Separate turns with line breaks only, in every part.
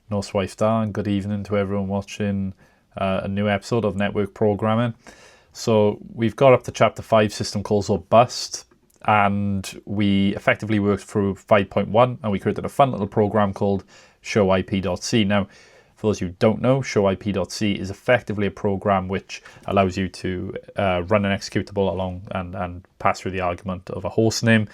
No Swife and good evening to everyone watching a new episode of Network Programming. So we've got up to chapter 5, system calls or bust, and we effectively worked through 5.1 and we created a fun little program called showip.c. Now, for those who don't know, showip.c is effectively a program which allows you to run an executable along and pass through the argument of a host name.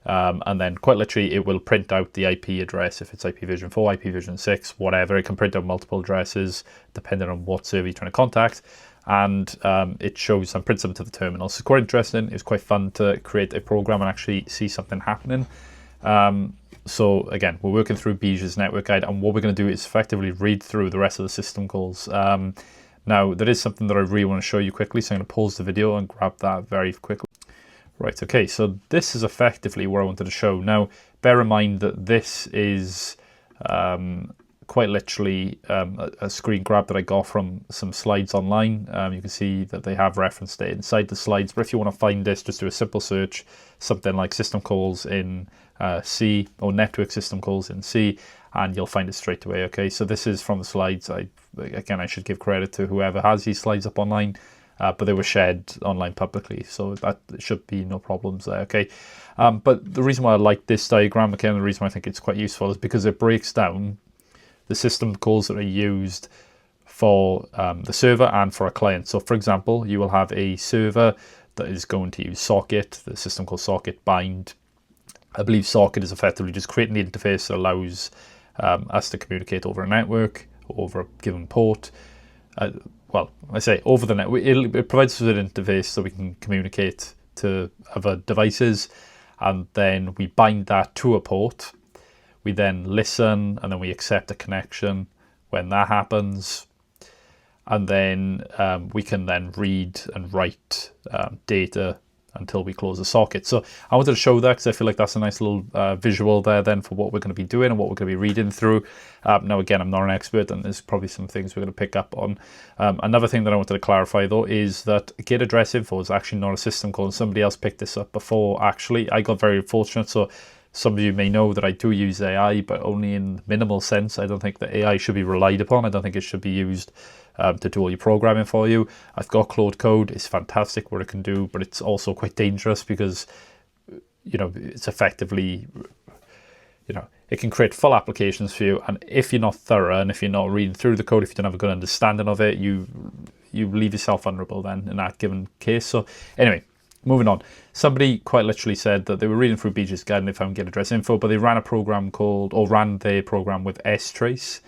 And then quite literally it will print out the IP address if it's IPv4, IPv6, whatever. It can print out multiple addresses depending on what server you're trying to contact, and it shows and prints them to the terminal. So it's quite interesting. It's quite fun to create a program and actually see something happening. So again, we're working through Beej's network guide, and what we're going to do is effectively read through the rest of the system calls. Now there is something that I really want to show you quickly, so I'm going to pause the video and grab that very quickly. Right, okay, so this is effectively what I wanted to show. Now, bear in mind that this is quite literally a screen grab that I got from some slides online. You can see that they have referenced it inside the slides, but if you want to find this, just do a simple search, something like system calls in C or network system calls in C, and you'll find it straight away, okay? So this is from the slides. I should give credit to whoever has these slides up online. But they were shared online publicly, so that should be no problems there, okay? But the reason why I like this diagram, okay, and the reason why I think it's quite useful is because it breaks down the system calls that are used for the server and for a client. So for example, you will have a server that is going to use socket, the system called socket bind. I believe socket is effectively just creating the interface that allows us to communicate over a network, over a given port. Well, I say over the network, it provides us with an interface so we can communicate to other devices, and then we bind that to a port. We then listen, and then we accept a connection when that happens, and then we can then read and write data until we close the socket. So I wanted to show that because I feel like that's a nice little visual there then for what we're going to be doing and what we're going to be reading through. Now again, I'm not an expert, and there's probably some things we're going to pick up on. Another thing that I wanted to clarify though is that get address info is actually not a system call, and somebody else picked this up before. Actually, I got very fortunate, so some of you may know that I do use AI, but only in minimal sense. I don't think that AI should be relied upon. I don't think it should be used to do all your programming for you. I've got Claude Code. It's fantastic what it can do, but it's also quite dangerous because, you know, it's effectively, you know, it can create full applications for you. And if you're not thorough and if you're not reading through the code, if you don't have a good understanding of it, you leave yourself vulnerable then in that given case. So anyway, moving on. Somebody quite literally said that they were reading through Beej's guide and they found get address info, but they ran a program called, or ran their program with strace.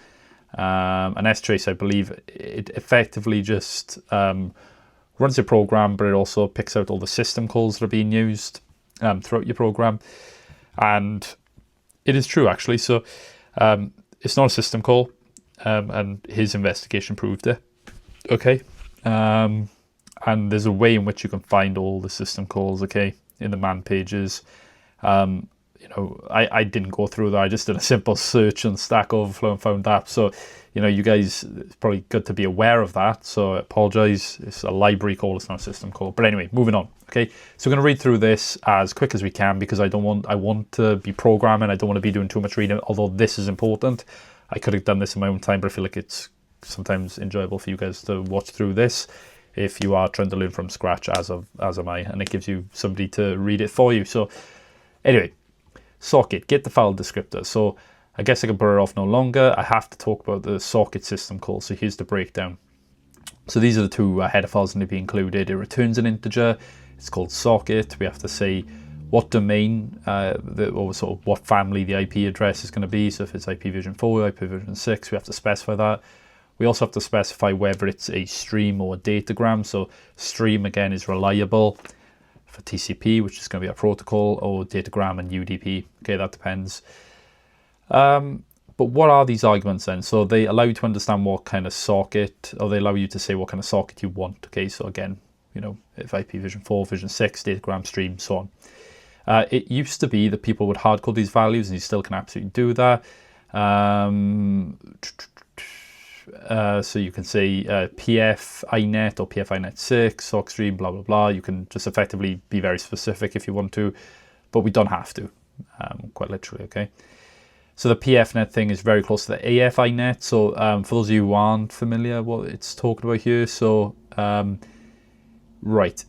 And strace, I believe, it effectively just runs your program, but it also picks out all the system calls that are being used throughout your program. And it is true, actually. So it's not a system call, and his investigation proved it. Okay. And there's a way in which you can find all the system calls, okay, in the man pages. You know, I didn't go through that. I just did a simple search on Stack Overflow and found that. So, you know, you guys, it's probably good to be aware of that. So I apologize. It's a library call. It's not a system call. But anyway, moving on. Okay, so we're going to read through this as quick as we can because I want to be programming. I don't want to be doing too much reading, although this is important. I could have done this in my own time, but I feel like it's sometimes enjoyable for you guys to watch through this if you are trying to learn from scratch, as am I, and it gives you somebody to read it for you. So anyway, socket, get the file descriptor. So I guess I can put it off no longer. I have to talk about the socket system call. So here's the breakdown. So these are the two header files that need to be included. It returns an integer. It's called socket. We have to say what domain, or sort of what family the IP address is going to be. So if it's IPv4, IPv6, we have to specify that. We also have to specify whether it's a stream or a datagram. So stream, again, is reliable for TCP, which is going to be a protocol, or datagram and UDP. Okay, that depends. But what are these arguments then? So they allow you to understand what kind of socket, or they allow you to say what kind of socket you want. Okay, so again, you know, if IPv4, Vision6, datagram, stream, so on. It used to be that people would hard code these values, and you still can absolutely do that. So you can say PF inet or PF inet6, sock stream, blah, blah, blah. You can just effectively be very specific if you want to, but we don't have to, quite literally, okay? So the PFNet thing is very close to the AFINet. So for those of you who aren't familiar what it's talking about here, so right,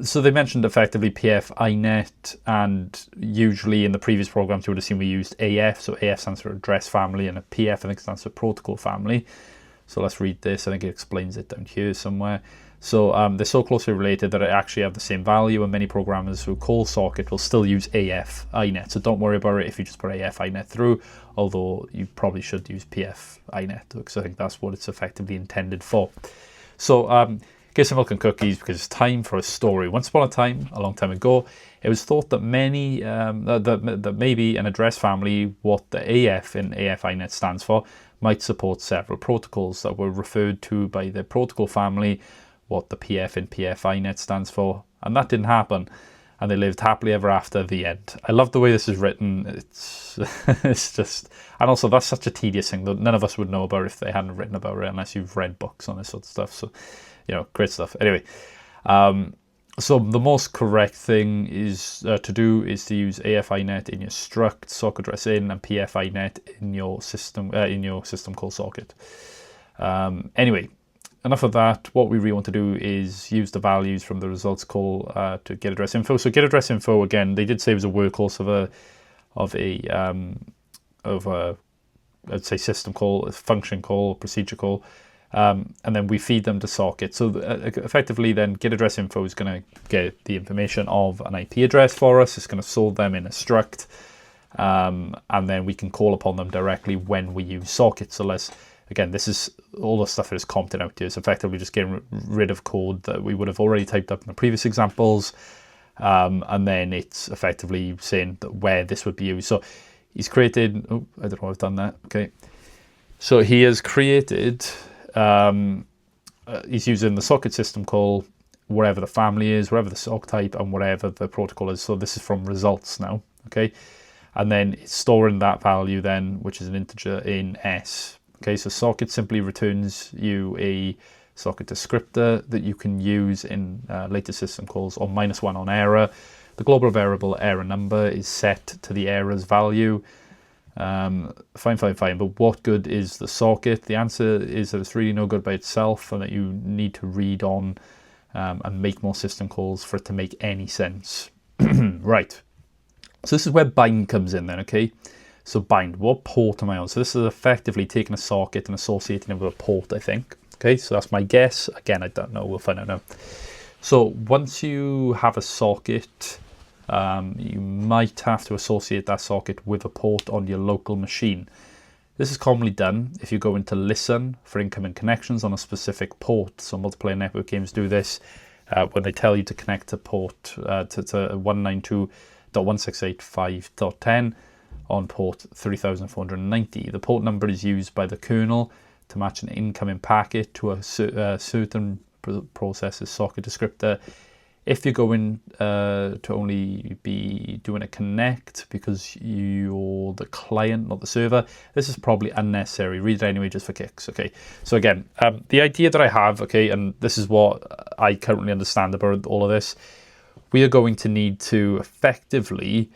so they mentioned effectively PFINet, and usually in the previous programs you would assume we used AF. So AF stands for address family, and a PF I think stands for protocol family. So let's read this. I think it explains it down here somewhere. So they're so closely related that they actually have the same value, and many programmers who call socket will still use AF INET. So don't worry about it if you just put AF INET through, although you probably should use PF INET, because I think that's what it's effectively intended for. So Give some milk and cookies, because it's time for a story. Once upon a time, a long time ago, it was thought that that maybe an address family, what the AF in AF INET stands for, might support several protocols that were referred to by the protocol family, what the PF in PF INET stands for, and that didn't happen, and they lived happily ever after. The end. I love the way this is written. It's it's just, and also that's such a tedious thing that none of us would know about if they hadn't written about it, unless you've read books on this sort of stuff. So, you know, great stuff. Anyway, so the most correct thing is to do is to use AFINet in your struct socket address in, and PFINet in your system call socket. Anyway, enough of that. What we really want to do is use the values from the results call to get address info. So get address info, again, they did say it was a workhorse of a I'd say system call, a function call, procedure call. And then we feed them to socket. So effectively then get address info is going to get the information of an IP address for us. It's going to store them in a struct. And then we can call upon them directly when we use socket. So again, this is all the stuff that is commented out here. It's effectively just getting rid of code that we would have already typed up in the previous examples. And then it's effectively saying that where this would be used. So he's created, oh, I don't know if I've done that. Okay. So he has created, he's using the socket system call, wherever the family is, wherever the sock type, and whatever the protocol is. So this is from results now, okay? And then it's storing that value then, which is an integer, in S. Okay, so socket simply returns you a socket descriptor that you can use in later system calls, or -1 on error. The global variable error number is set to the error's value. Fine. But what good is the socket? The answer is that it's really no good by itself, and that you need to read on and make more system calls for it to make any sense. Right. So this is where bind comes in then, okay? So bind, what port am I on? So this is effectively taking a socket and associating it with a port, I think. Okay, so that's my guess. Again, I don't know. We'll find out now. So once you have a socket, you might have to associate that socket with a port on your local machine. This is commonly done if you go into listen for incoming connections on a specific port. So multiplayer network games do this when they tell you to connect to port to 192.168.5.10 on port 3490. The port number is used by the kernel to match an incoming packet to a certain process's socket descriptor. If you're going to only be doing a connect because you're the client, not the server, this is probably unnecessary. Read it anyway just for kicks, okay? So again, the idea that I have, okay, and this is what I currently understand about all of this, we are going to need to effectively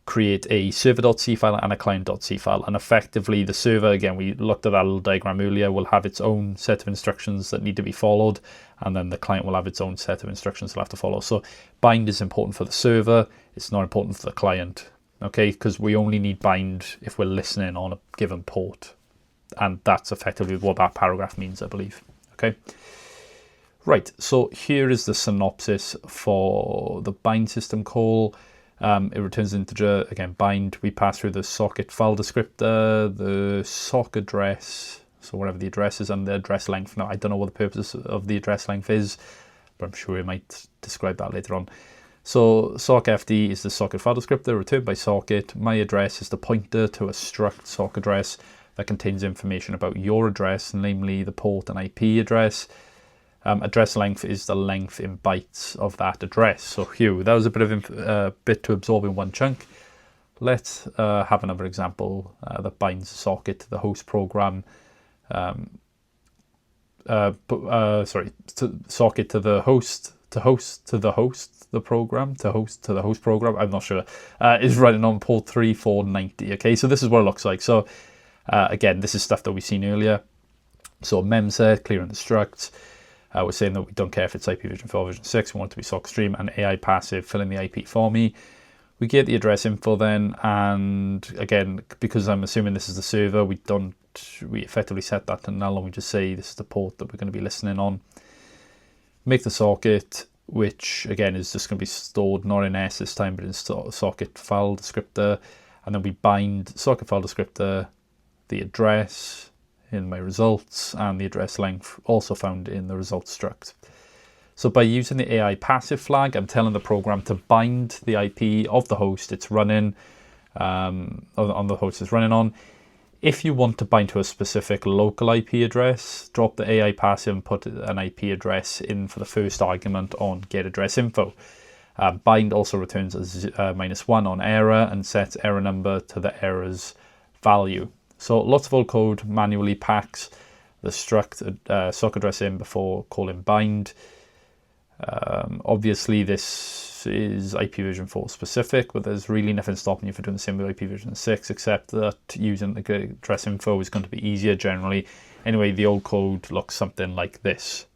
create a server.c file and a client.c file. And effectively the server, again, we looked at that little diagram earlier, will have its own set of instructions that need to be followed. And then the client will have its own set of instructions they'll have to follow. So bind is important for the server. It's not important for the client, okay? Because we only need bind if we're listening on a given port. And that's effectively what that paragraph means, I believe, okay? Right, so here is the synopsis for the bind system call. It returns an integer, again, bind. We pass through the socket file descriptor, the sock address, so whatever the address is, and the address length. Now, I don't know what the purpose of the address length is, but I'm sure we might describe that later on. So sock FD is the socket file descriptor returned by socket. My address is the pointer to a struct sock address that contains information about your address, namely the port and IP address. Address length is the length in bytes of that address. So Hugh, that was a bit of bit to absorb in one chunk. Let's have another example that binds a socket to the host program. Socket to the host to host to the host program, I'm not sure, is running on port 3490. Okay, so this is what it looks like. So again, this is stuff that we've seen earlier. So memset, clearing the struct. We're saying that we don't care if it's IPv4 version 6, we want it to be socket stream, and AI passive, fill in the IP for me. We get the address info then, and again, because I'm assuming this is the server, we effectively set that to null, and we just say this is the port that we're going to be listening on. Make the socket, which again is just going to be stored not in S this time, but in socket file descriptor, and then we bind socket file descriptor, the address in my results, and the address length also found in the results struct. So by using the AI passive flag, I'm telling the program to bind the IP of the host it's running, on the host it's running on. If you want to bind to a specific local IP address, drop the AI passive and put an IP address in for the first argument on get address info. Bind also returns a -1 on error and sets error number to the error's value. So lots of old code manually packs the struct socket address in before calling bind. Obviously this is IPv4 specific, but there's really nothing stopping you from doing the same with IPv6, except that using the address info is going to be easier generally. Anyway, the old code looks something like this.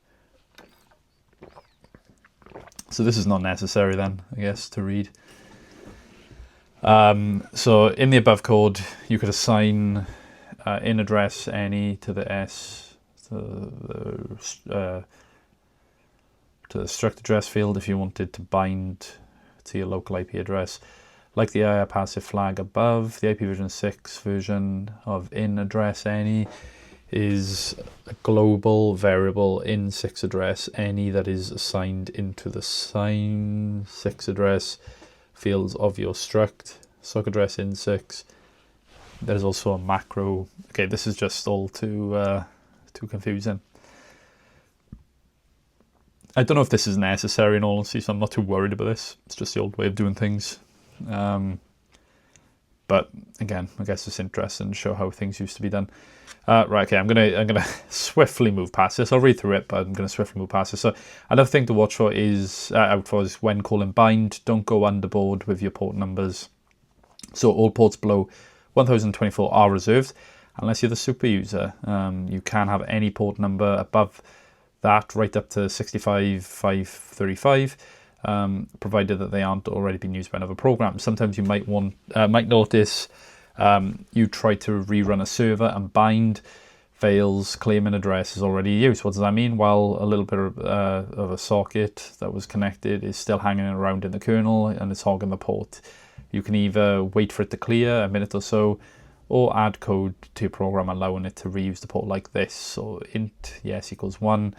So this is not necessary then, I guess, to read. So in the above code, you could assign in address any to the S, to the struct address field if you wanted to bind to your local IP address. Like the AI passive flag above, the IPv6 version of in address any is a global variable in 6 address any that is assigned into the sign 6 address fields of your struct socket address in 6. There's also a macro. Okay, this is just all too confusing. I don't know if this is necessary in all honesty, so I'm not too worried about this. It's just the old way of doing things. But again, I guess it's interesting to show how things used to be done. Right, okay, I'm gonna swiftly move past this. I'll read through it, but I'm gonna swiftly move past this. So another thing to watch for is when calling bind, don't go underboard with your port numbers. So all ports below 1024 are reserved, unless you're the super user. You can have any port number above that right up to 65,535, provided that they aren't already being used by another program. Sometimes you might notice you try to rerun a server and bind fails, claiming address is already used. What does that mean? Well, a little bit of a socket that was connected is still hanging around in the kernel and it's hogging the port. You can either wait for it to clear a minute or so, or add code to your program allowing it to reuse the port like this. So int yes equals 1,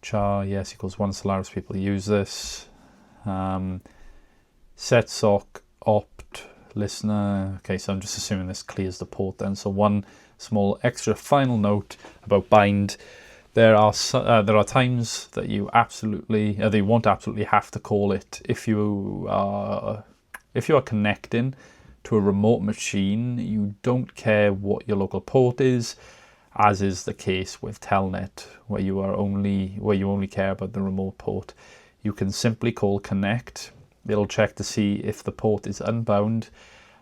char yes equals 1, Solaris people use this. Set sock opt listener. Okay, so I'm just assuming this clears the port then. So one small extra final note about bind. There are times that you won't absolutely have to call it if you are connecting to a remote machine. You don't care what your local port is, as is the case with Telnet, where you only care about the remote port. You can simply call connect. It'll check to see if the port is unbound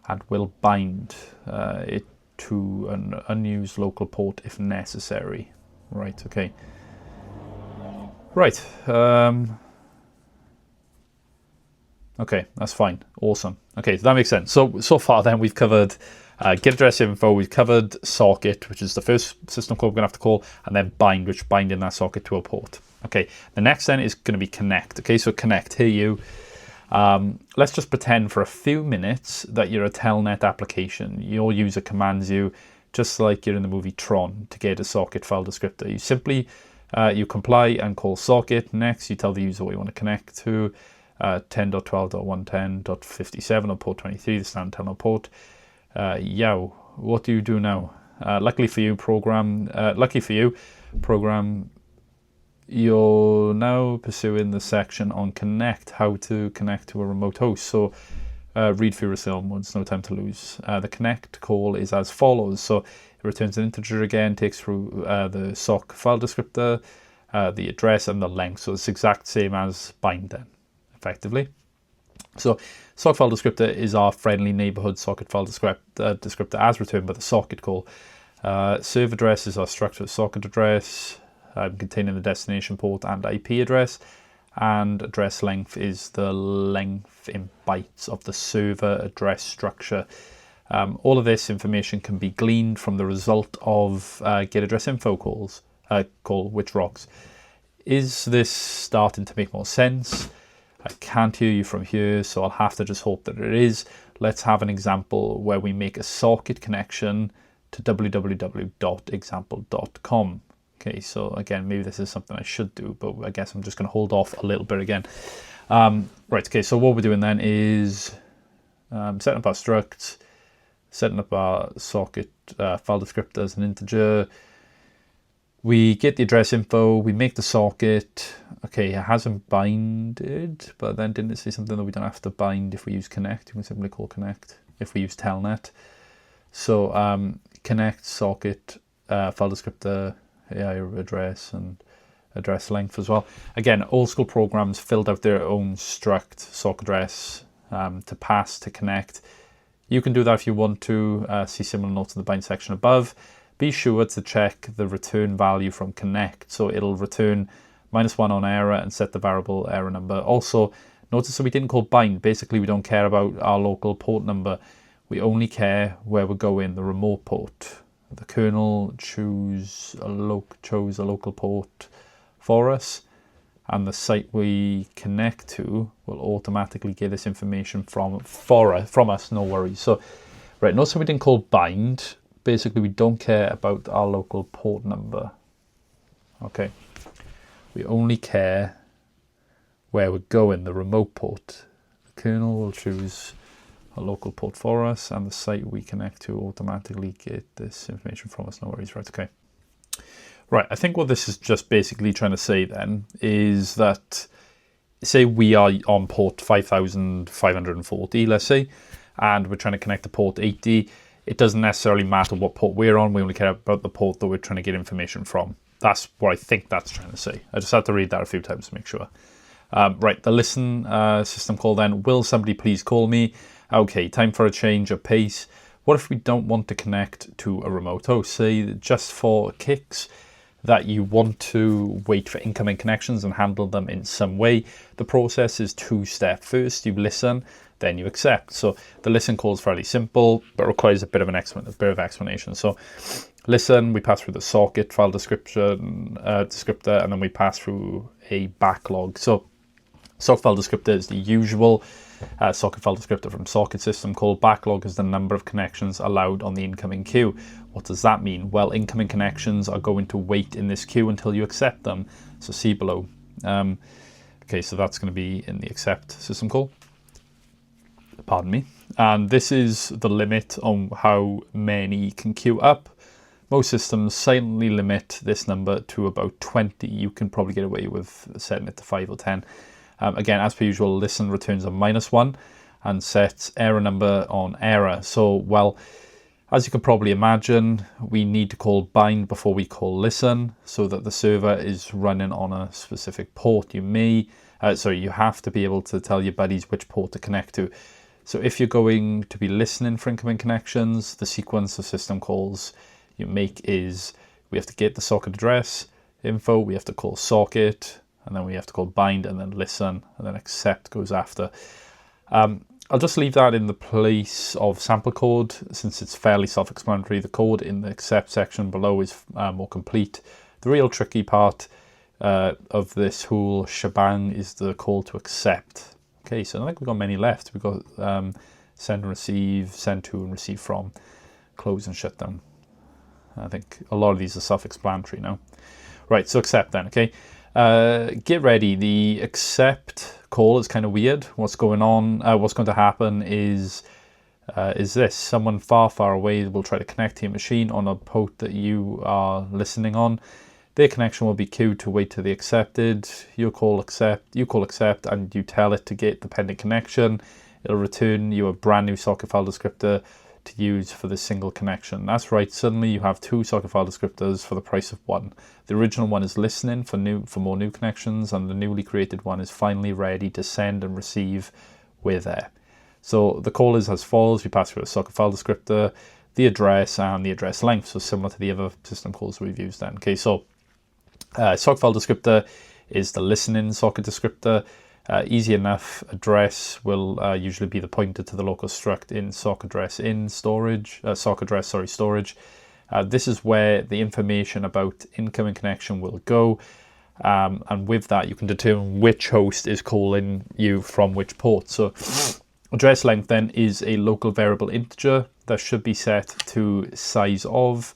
and will bind it to an unused local port if necessary. Right, okay. Right. Okay, that's fine. Awesome. Okay, so that makes sense. So far then we've covered get address info, we've covered socket, which is the first system call we're going to have to call, and then bind, which binding that socket to a port. Okay, the next then is going to be connect. Okay, so connect, here you. Let's just pretend for a few minutes that you're a Telnet application. Your user commands you, just like you're in the movie Tron, to get a socket file descriptor. You simply, you comply and call socket. Next, you tell the user what you want to connect to. 10.12.110.57 on port 23, the standard Telnet port. Yow, what do you do now? Luckily for you, program, you're now pursuing the section on connect, how to connect to a remote host. So read through yourself, it's no time to lose. The connect call is as follows. So it returns an integer again, takes through the sock file descriptor, the address and the length. So it's exact same as bind then, effectively. So socket file descriptor is our friendly neighborhood socket file descriptor as returned by the socket call. Server address is our structured socket address containing the destination port and IP address. And address length is the length in bytes of the server address structure. All of this information can be gleaned from the result of get address info call, which rocks. Is this starting to make more sense? I can't hear you from here, so I'll have to just hope that it is. Let's have an example where we make a socket connection to www.example.com. Okay, so again, maybe this is something I should do, but I guess I'm just going to hold off a little bit again. Right, okay, so what we're doing then is setting up our struct, setting up our socket file descriptor as an integer. We get the address info, we make the socket. Okay, it hasn't binded, but then didn't it say something that we don't have to bind if we use connect? You can simply call connect if we use telnet. So connect socket file descriptor, address and address length as well. Again, old school programs filled out their own struct socket address to pass to connect. You can do that if you want to. See similar notes in the bind section above. Be sure to check the return value from connect. So it'll return -1 on error and set the variable error number. Also, notice that we didn't call bind. Basically, we don't care about our local port number. We only care where we're going, the remote port. The kernel chose a local port for us, and the site we connect to will automatically get this information from us, no worries. So, right, notice we didn't call bind. Basically, we don't care about our local port number. Okay, we only care where we're going, the remote port. The kernel will choose a local port for us, and the site we connect to automatically get this information from us, no worries. Right, okay. Right, I think what this is just basically trying to say then is that, say we are on port 5540, let's say, and we're trying to connect to port 80. It doesn't necessarily matter what port we're on. We only care about the port that we're trying to get information from. That's what I think that's trying to say. I just had to read that a few times to make sure. Right, the listen system call then. Will somebody please call me? Okay, time for a change of pace. What if we don't want to connect to a remote host? Say just for kicks that you want to wait for incoming connections and handle them in some way. The process is two-step. First, you listen, then you accept. So the listen call is fairly simple, but requires a bit of explanation. So listen, we pass through the socket file descriptor, and then we pass through a backlog. So socket file descriptor is the usual socket file descriptor from socket system call. Backlog is the number of connections allowed on the incoming queue. What does that mean? Well, incoming connections are going to wait in this queue until you accept them. So see below. Okay, so that's going to be in the accept system call. Pardon me. And this is the limit on how many can queue up. Most systems silently limit this number to about 20. You can probably get away with setting it to 5 or 10. Again, as per usual, listen returns a -1 and sets error number on error. So, well, as you can probably imagine, we need to call bind before we call listen so that the server is running on a specific port. You have to be able to tell your buddies which port to connect to. So if you're going to be listening for incoming connections, the sequence of system calls you make is we have to get the socket address info, we have to call socket, and then we have to call bind, and then listen, and then accept goes after. I'll just leave that in the place of sample code since it's fairly self-explanatory. The code in the accept section below is more complete. The real tricky part of this whole shebang is the call to accept. Okay, so I think we've got many left. We've got send and receive, send to and receive from, close and shut down. I think a lot of these are self-explanatory now. Right, so accept then, okay? Get ready. The accept call is kind of weird. What's going on? What's going to happen is this. Someone far, far away will try to connect to your machine on a port that you are listening on. Their connection will be queued to wait till they accepted. You call accept, and you tell it to get the pending connection. It'll return you a brand new socket file descriptor to use for this single connection. That's right, suddenly you have 2 socket file descriptors for the price of 1. The original one is listening for more new connections, and the newly created one is finally ready to send and receive with there. So the call is as follows. We pass through a socket file descriptor, the address, and the address length, so similar to the other system calls we've used then. Okay, so socket file descriptor is the listening socket descriptor. Easy enough. Address will usually be the pointer to the local struct in sock address in storage. Storage. This is where the information about incoming connection will go, and with that you can determine which host is calling you from which port. So address length then is a local variable integer that should be set to size of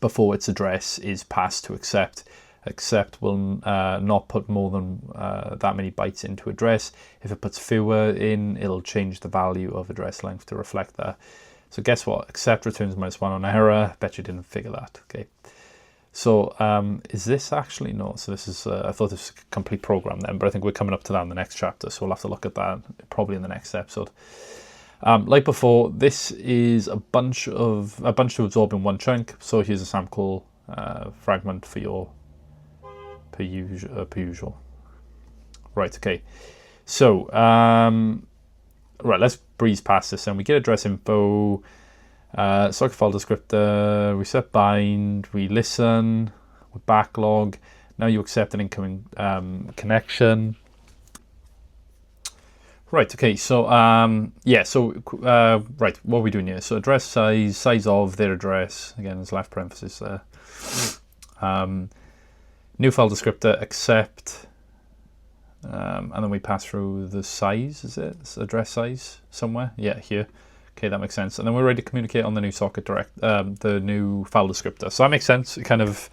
before its address is passed to accept. Accept will not put more than that many bytes into address. If it puts fewer in, it'll change the value of address length to reflect that. So guess what? Accept returns -1 on error. Bet you didn't figure that. Okay. So is this actually no? So this is I thought this was a complete program then, but I think we're coming up to that in the next chapter. So we'll have to look at that probably in the next episode. Like before, this is a bunch to absorb in one chunk. So here's a sample fragment for your per usual. Right, okay. So, right, let's breeze past this. And we get address info, socket file descriptor, we set bind, we listen, we backlog. Now you accept an incoming connection. Right, okay, so, right, what are we doing here? So address size of their address. Again, there's left parenthesis there. New file descriptor, accept, and then we pass through the size, is it? It's address size somewhere? Yeah, here. Okay, that makes sense. And then we're ready to communicate on the new socket the new file descriptor. So that makes sense. It kind of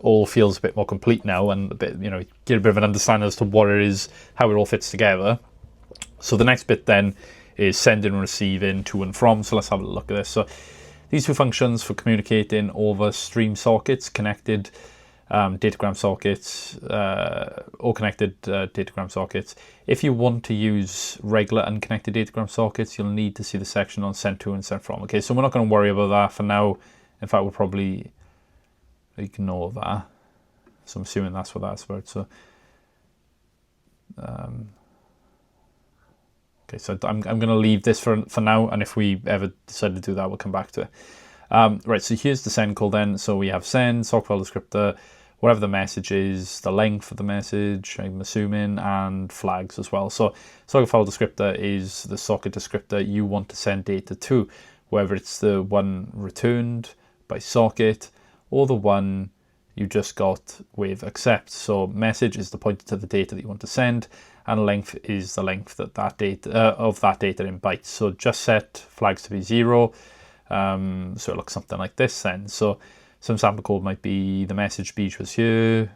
all feels a bit more complete now, and a bit, get a bit of an understanding as to what it is, how it all fits together. So the next bit then is sending and receiving to and from. So let's have a look at this. So these 2 functions for communicating over stream sockets, connected datagram sockets, or connected datagram sockets. If you want to use regular unconnected datagram sockets, you'll need to see the section on send to and send from. Okay, so we're not going to worry about that for now. In fact, we'll probably ignore that. So I'm assuming that's what that's about. So, okay, so I'm going to leave this for now, and if we ever decide to do that, we'll come back to it. Right, so here's the send call then. So we have send, socket file descriptor, whatever the message is, the length of the message, I'm assuming, and flags as well. So socket file descriptor is the socket descriptor you want to send data to, whether it's the one returned by socket or the one you just got with accept. So message is the pointer to the data that you want to send, and length is the length that data of that data in bytes. So just set flags to be 0. So it looks something like this then. So some sample code might be the message Beej was here,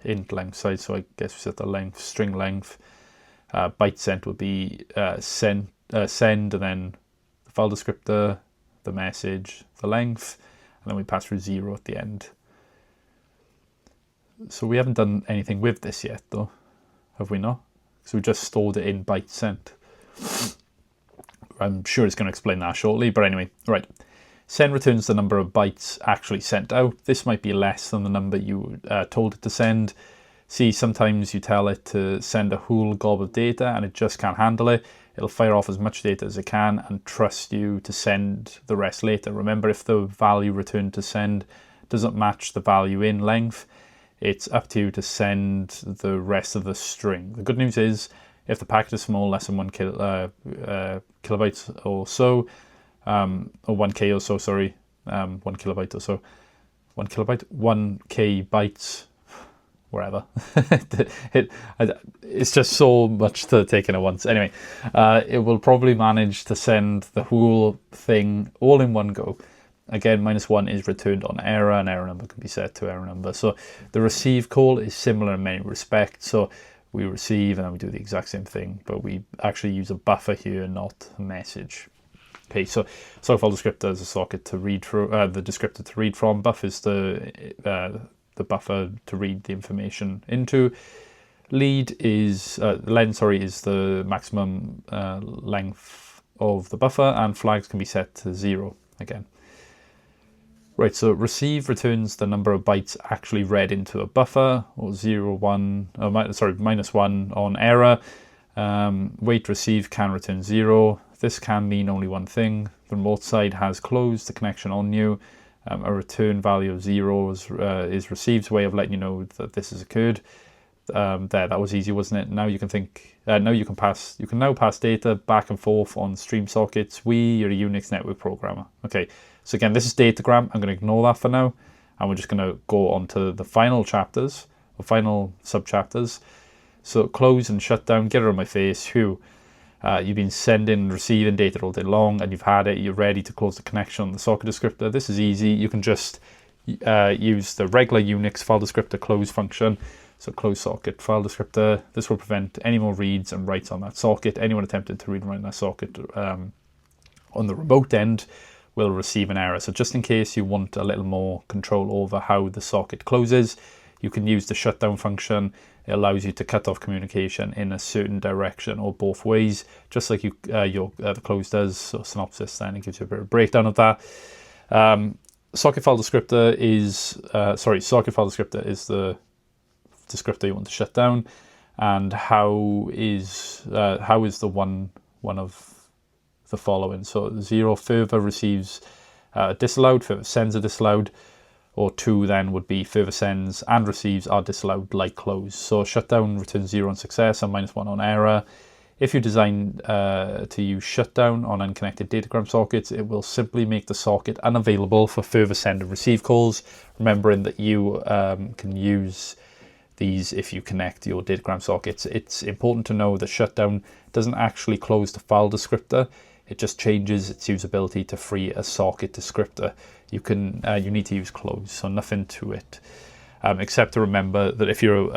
int length size, so I guess we set the length, string length. Byte sent would be send, and then the file descriptor, the message, the length, and then we pass through 0 at the end. So we haven't done anything with this yet though, have we not? So we just stored it in byte sent. I'm sure it's going to explain that shortly, but anyway, right. Send returns the number of bytes actually sent out. This might be less than the number you told it to send. See, sometimes you tell it to send a whole gob of data and it just can't handle it. It'll fire off as much data as it can and trust you to send the rest later. Remember, if the value returned to send doesn't match the value in length, it's up to you to send the rest of the string. The good news is, if the packet is small, less than 1 kilobytes or so, or 1K or so, sorry, 1 kilobyte or so, 1 kilobyte, 1K bytes, wherever. It's just so much to take in at once. Anyway, it will probably manage to send the whole thing all in one go. Again, -1 is returned on error, and error number can be set to error number. So the receive call is similar in many respects. So we receive and then we do the exact same thing, but we actually use a buffer here, not a message. Okay, so socket file descriptor is a socket to read through, the descriptor to read from. Buffer is the buffer to read the information into. Lead is length, sorry, is the maximum length of the buffer, and flags can be set to 0 again. Right, so receive returns the number of bytes actually read into a buffer, or -1 on error. Wait receive can return 0. This can mean only one thing. The remote side has closed the connection on you. A return value of 0 is received's way of letting you know that this has occurred. That was easy, wasn't it? Now you can think. Now you can now pass data back and forth on stream sockets. You're a Unix network programmer. Okay, so again, this is datagram. I'm going to ignore that for now, and we're just going to go on to the final chapters or final sub-chapters. So close and shut down. Get it on my face. You've been sending and receiving data all day long, and you've had it. You're ready to close the connection on the socket descriptor. This is easy. You can just use the regular Unix file descriptor close function. So close socket file descriptor. This will prevent any more reads and writes on that socket. Anyone attempted to read and write on that socket on the remote end will receive an error. So just in case you want a little more control over how the socket closes, you can use the shutdown function. It allows you to cut off communication in a certain direction or both ways, just like the close does. So synopsis then, it gives you a bit of a breakdown of that. Socket file descriptor is the descriptor you want to shut down, and how is the one of the following. So 0 further receives disallowed, further sends are disallowed, or 2 then would be further sends and receives are disallowed like close. So shutdown returns 0 on success and -1 on error. If you design to use shutdown on unconnected datagram sockets, it will simply make the socket unavailable for further send and receive calls, remembering that you can use these if you connect your datagram sockets. It's important to know that shutdown doesn't actually close the file descriptor. It just changes its usability to free a socket descriptor. You need to use close, so nothing to it, except to remember that if you're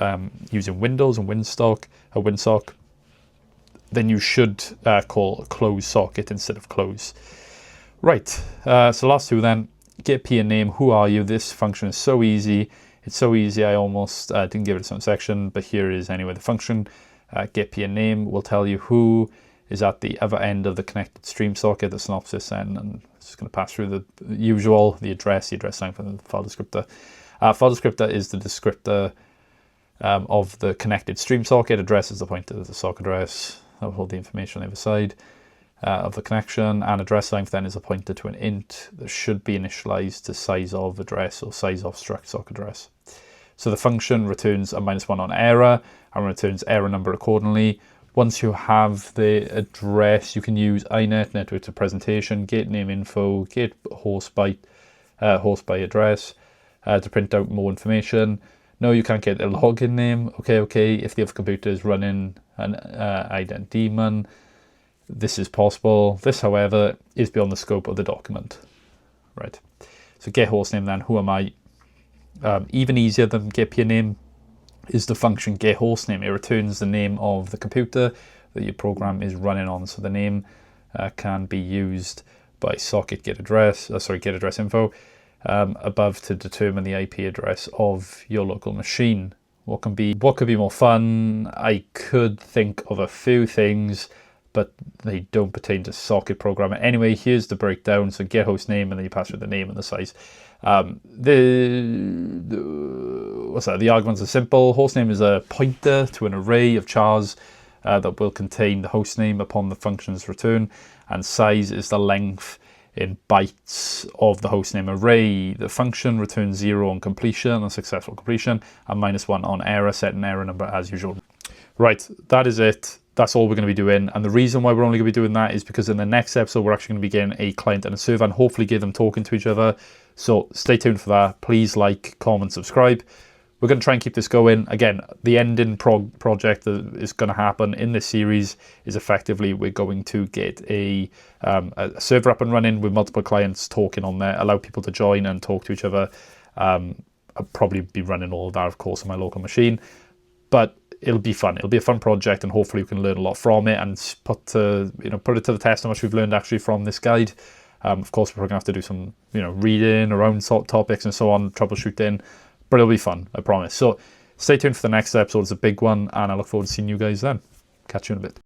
using Windows and WinSock, then you should call close socket instead of close. Right, so last two then. Get peer name. Who are you? This function is so easy. It's so easy, I almost didn't give it its own section, but here is anyway the function. Get peer name will tell you who is at the other end of the connected stream socket, the synopsis, and it's just going to pass through the usual, the address length, and the file descriptor. File descriptor is the descriptor of the connected stream socket. Address is the pointer to the socket address. That will hold the information on the other side of the connection, and address length then is a pointer to an int that should be initialized to size of address or size of struct socket address. So the function returns a -1 on error and returns error number accordingly. Once you have the address, you can use inet, network to presentation, get name info, get host by address to print out more information. No, you can't get a login name. Okay. If the other computer is running an ident daemon, this is possible. This, however, is beyond the scope of the document. Right. So get hostname then. Who am I? Even easier than get peer name is the function get hostname. It returns the name of the computer that your program is running on. So the name can be used by socket get address info above to determine the IP address of your local machine. What could be more fun? I could think of a few things, but they don't pertain to socket programming. Anyway, here's the breakdown. So get host name, and then you pass through the name and the size. The arguments are simple. Hostname is a pointer to an array of chars that will contain the hostname upon the function's return, and size is the length in bytes of the hostname array. The function returns 0 on completion, on successful completion, and -1 on error, set an error number as usual. Right, that is it. That's all we're going to be doing. And the reason why we're only going to be doing that is because in the next episode, we're actually going to be getting a client and a server and hopefully get them talking to each other. So stay tuned for that. Please like, comment, subscribe. We're going to try and keep this going. Again, the ending project that is going to happen in this series is effectively we're going to get a server up and running with multiple clients talking on there, allow people to join and talk to each other. I'll probably be running all of that, of course, on my local machine. But it'll be fun. It'll be a fun project, and hopefully we can learn a lot from it and put it to the test how much we've learned actually from this guide. Of course, we're going to have to do some reading around topics and so on, troubleshooting, but it'll be fun, I promise. So Stay tuned for the next episode. It's a big one, and I look forward to seeing you guys then. Catch you in a bit.